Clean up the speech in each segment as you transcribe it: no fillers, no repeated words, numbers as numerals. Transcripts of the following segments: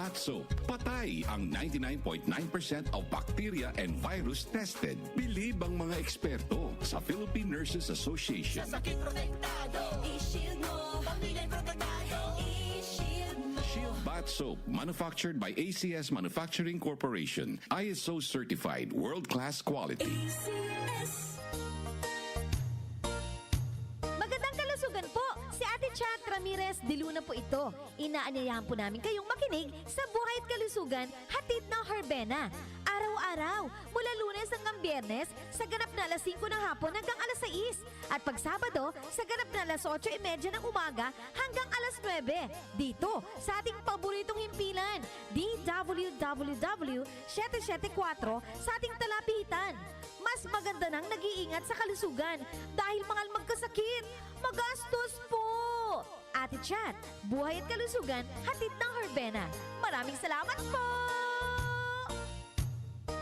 Bath Soap. Patay ang 99.9% of bacteria and virus tested. Believe ang mga eksperto sa Philippine Nurses Association. Sa sakit protektado, i-shield mo. Pamilya protektado, i-shield mo. Shield Bath Soap, manufactured by ACS Manufacturing Corporation. ISO certified, world-class quality. ACS. Magandang kalusugan po! Si Ate Chat Ramirez de Luna po ito. Inaanyayahan po namin kayong makinig sa Buhay at Kalusugan, hatid ng Herbena. Araw-araw, mula Lunes hanggang Biyernes, sa ganap na alas 5 ng hapon hanggang alas 6. At pag Sabado, sa ganap na alas 8:30 ng umaga hanggang alas 9. Dito, sa ating paboritong himpilan, DWWW 774 sa ating talapitan. Mas maganda nang nag-iingat sa kalusugan dahil mahal magkasakit. Magastos po! Ate Chat, Buhay at Kalusugan, hatid ng Herbena. Maraming salamat po!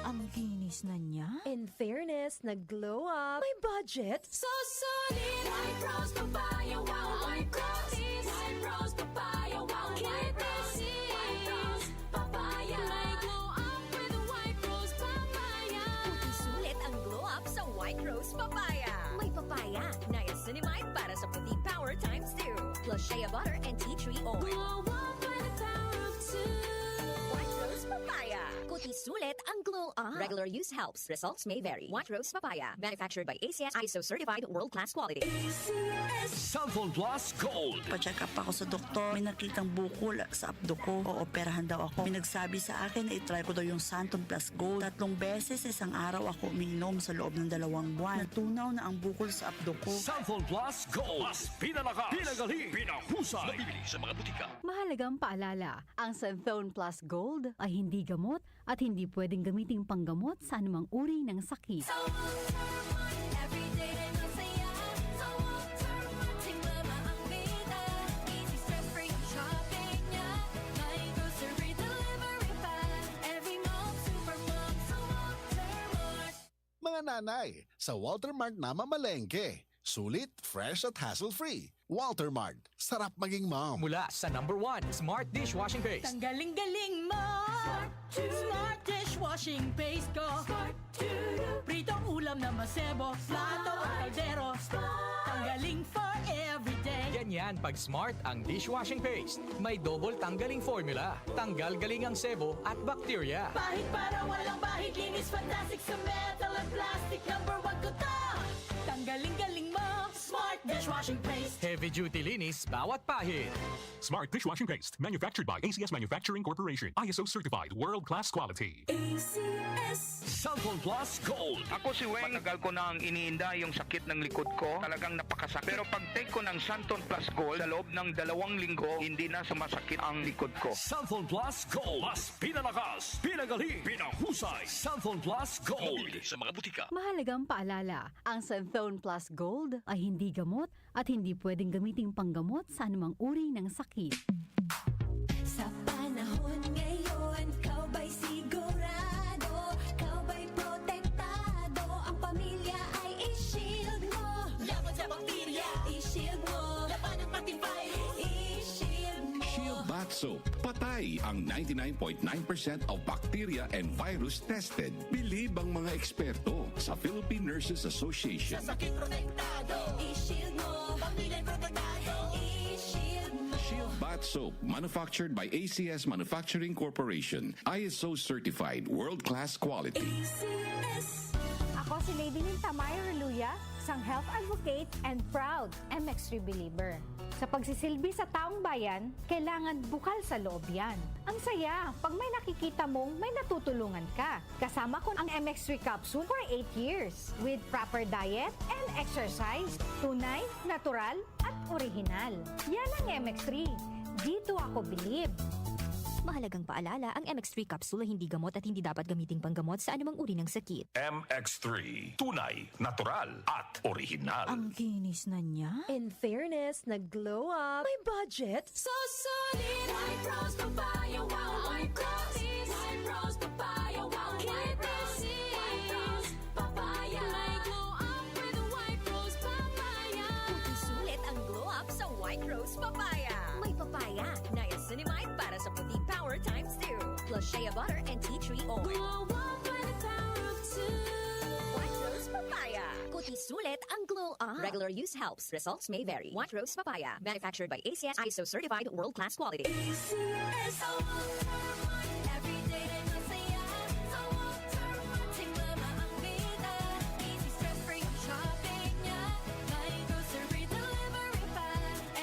Ang kinis na niya. In fairness, nag-glow up. May budget. So solid, White Rose Papaya, wow, White Rose. White Rose Papaya, wow, White Rose. White Rose Papaya. May glow up with White Rose Papaya. Puti sulit ang glow up sa White Rose Papaya. May papaya, niacinamide para sa puti power times 2. Plus shea butter and tea tree oil. Glow up by the power of two. White Rose Papaya. Puti sulit ang glow up. Regular use helps. Results may vary. White Rose Papaya. Manufactured by ACS ISO certified world-class quality. ACS. Sample Plus Gold. Pa-check up ako sa doktor. May nakitang bukol sa abdo ko. Ooperahan daw ako. May nagsabi sa akin na itry ko daw yung Santon Plus Gold. 3 beses isang araw ako umiinom sa loob ng 2 buwan. Natunaw na ang bukol sa abdo ko. Sample Plus Gold. Mas pinalakas, pinagaling, pinahusay. Mabibili sa mga butika. Mahalagang paalala, ang Santhone Plus Gold ay hindi gamot at hindi pwedeng gamiting panggamot sa anumang uri ng sakit. Sa Walter Mart, everyday ay masaya. Sa Walter Mart, si mama ang bida. Easy stress-free ang shopping niya. May grocery delivery pa. Every mall, supermall, sa Walter Mart. Mga nanay, sa Walter Mart na mamalengke. Sulit, fresh at hassle-free. Walter Mart, sarap maging mom. Mula sa #1 Smart Dishwashing Paste. Ang galing-galing mo! Smart dishwashing paste ko. Pritong ulam na masebo, plato at kaldero. Tanggaling for everyday. Ganyan pag Smart ang dishwashing paste. May double tanggaling formula. Tanggal galing ang sebo at bacteria. Bahid para walang bahid, linis fantastic sa metal at plastic. #1 ko to! Tanggaling-galing mo! Smart dishwashing paste. Heavy duty linis bawat pahid. Smart Dishwashing Paste. Manufactured by ACS Manufacturing Corporation. ISO certified, world-class quality. ACS. Sample Plus Gold. Ako si Weng, matagal ko nang iniinda yung sakit ng likod ko. Talagang napakasakit. Pero pag take ko ng Santon Plus Gold, sa loob ng 2 linggo, hindi na sumasakit ang likod ko. Sample Plus Gold. Mas pinalakas, pinagaling, pinahusay. Sample Plus Gold. Mabibili sa mga butika. Mahalagang paalala, ang Santhone Plus Gold ay hindi gamot at hindi pwedeng gamiting panggamot sa anumang uri ng sakit. Sa panahon ngayon, kau ba'y sigurado? Kau ba'y protektado? Ang pamilya ay i-shield mo. Laban sa bakterya, i-shield mo. Laban ng pati virus, i-shield mo. Shield Bath Soap. Patay ang 99.9% of bacteria and virus tested. Believe ang mga eksperto sa Philippine Nurses Association. Sa sakit protektado, i-shield mo. Pamilya protektado, i-shield mo. Shield Bath Soap, manufactured by ACS Manufacturing Corporation. ISO certified, world-class quality. ACS. Ako si Lady Ninta Mayo Reluya, isang health advocate and proud MX3 believer. Sa pagsisilbi sa taong bayan, kailangan bukal sa loob yan. Ang saya, pag may nakikita mong may natutulungan ka. Kasama ko ang MX3 capsule for 8 years with proper diet and exercise. Tunay, natural, at original. Yan ang MX3. Dito ako believe. Mahalagang paalala, ang MX3 capsule ay hindi gamot at hindi dapat gamiting panggamot sa anumang uri ng sakit. MX3. Tunay, natural, at original. Ang kinis na niya. In fairness, nag-glow up. May budget. So solid, White Rose Papaya, wow, White Rose. White Rose Papaya, wow, White Rose. White Rose Papaya. May glow up with White Rose Papaya. Puti sulit ang glow up sa White Rose Papaya. May papaya, niacinamide para sa puti power times plus shea butter and tea tree oil. White Rose Papaya. Kuti sulit ang glow up. Regular use helps. Results may vary. White Rose Papaya. Manufactured by ACS ISO certified world-class quality. ACS every day masaya sa Walmart. Tingnan ang bida. Easy stress-free ang shopping niya. May grocery delivery pa.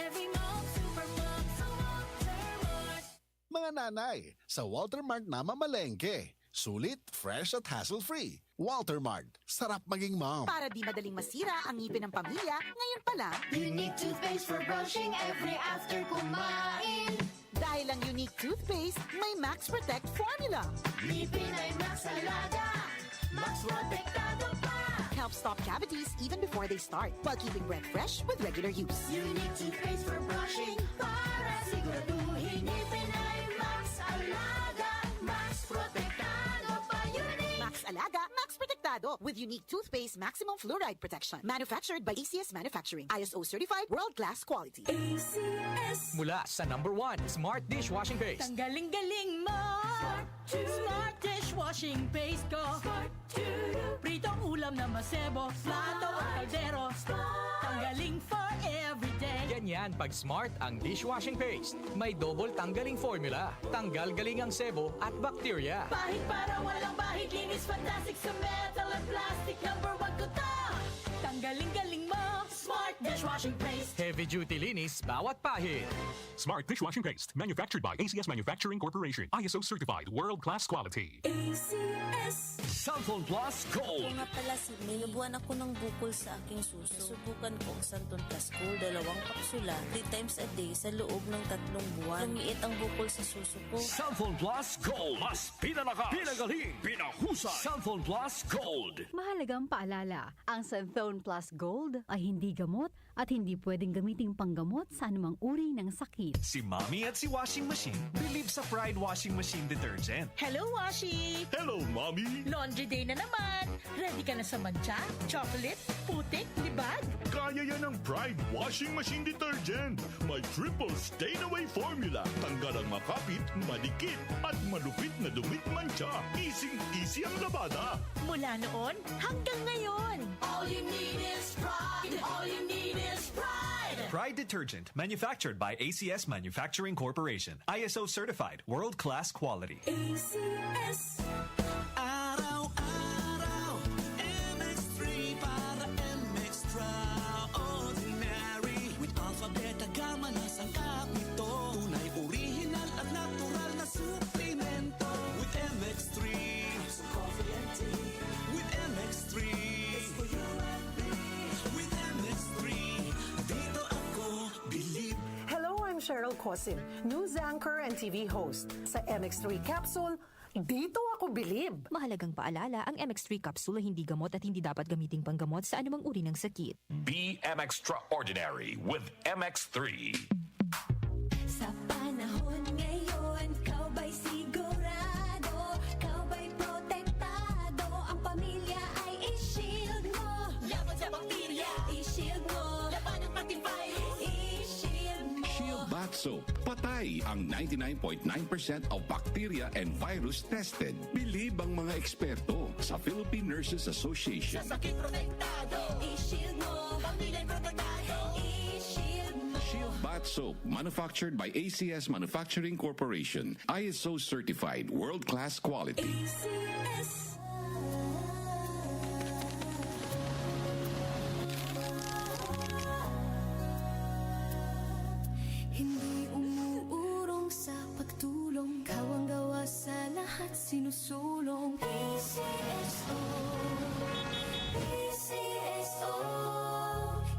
Every mall, supermall sa Walmart. Mga nanay, sa Walter Mart na mamalengke. Sulit, fresh at hassle-free. Walter Mart, sarap maging mom. Para di madaling masira ang ngipin ng pamilya, ngayon pa lang, Unique toothpaste for brushing every after kumain. dahil ang unique toothpaste, may Max Protect formula. Ngipin ay Max Alaga. Max Protectado pa. Helps stop cavities even before they start, while keeping breath fresh with regular use. Unique toothpaste for brushing para siguraduhin ngipin ay Max Alaga. Max Protectado pa. Unique. Max Alaga, Max Protectado with unique toothpaste maximum fluoride protection. Manufactured by ACS Manufacturing. ISO certified world-class quality. ACS. Mula sa #1 Smart Dishwashing Paste. Galing-galing mo! Smart dishwashing paste ko. Pritong ulam na masebo, plato at kaldero. Tanggaling for everyday. Ganyan pag Smart ang dishwashing paste. May double tanggaling formula. Tanggal galing ang sebo at bakterya. Bahid para walang bahid, linis fantastic sa metal at plastic. #1 ko to! Tanggaling-galing mo! Smart dishwashing paste. Heavy duty linis bawat pahid. Smart Dishwashing Paste. Manufactured by ACS Manufacturing Corporation. ISO certified world-class quality. ACS. Cellphone Plus Gold. Nga pala, may nabuhan ako ng bukol sa aking suso. Subukan ko ang Santon Plus Gold, 2 kapsula, 3 times a day sa loob ng 3 buwan. Lumiit ang bukol sa suso ko. Cellphone Plus Gold. Mas pinalakas, pinagaling, pinahusay. Cellphone Plus Gold. Mahalagang paalala, ang Santhone Plus Gold ay hindi gamot at hindi pwedeng gamiting panggamot sa anumang uri ng sakit. Si Mommy at si Washing Machine believe sa Pride Washing Machine Detergent. Hello, Washi! Hello, Mommy! Laundry day na naman! Ready ka na sa mancha, chocolate, putik, libag? Kaya yan ang Pride Washing Machine Detergent. May triple stain-away formula. Tanggal ang makapit, madikit, at malupit na dumit mancha. Easy ang labada. Mula noon hanggang ngayon. All you need is pride. All you need is pride. Pride Detergent, manufactured by ACS Manufacturing Corporation. ISO certified, world-class quality. ACS. Araw-araw, MX3 para MX-Traordinary. With Alpha, Beta, Gamma na sangkap nito. Tunay, original at natural na suplemento. With MX3, it's coffee and tea. With MX3, it's for you and me. With MX3, dito ako believe. Hello, I'm Cheryl Cosim, news anchor and TV host. Sa MX3 Capsule, dito ako bilib. Mahalagang paalala, ang MX3 capsule ay hindi gamot at hindi dapat gamiting panggamot sa anumang uri ng sakit. Be Extraordinary with MX3. Sa panahon ngayon, kau ba'y sigurado? Kau ba'y protektado? Ang pamilya ay i-shield mo. Laban sa bakterya, i-shield mo. Laban ng pati virus, i-shield mo. Shield Bath Soap. Patay ang 99.9% of bacteria and virus tested. Bilib ang mga eksperto sa Philippine Nurses Association. Sa sakit protektado, i-shield mo. Pamilya protektado, i-shield mo. Shield Bath Soap, manufactured by ACS Manufacturing Corporation. ISO certified, world-class quality. ACS. Hindi umuurong sa pagtulong, kawang gawa sa lahat sinusulong. PCSO, PCSO.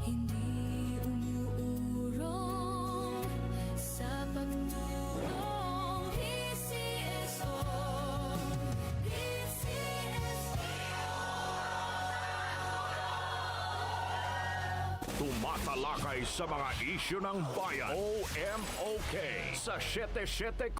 Hindi umuurong sa pagtulong. PCSO, Tumatalakay sa mga isyu ng bayan. OMOK sa 77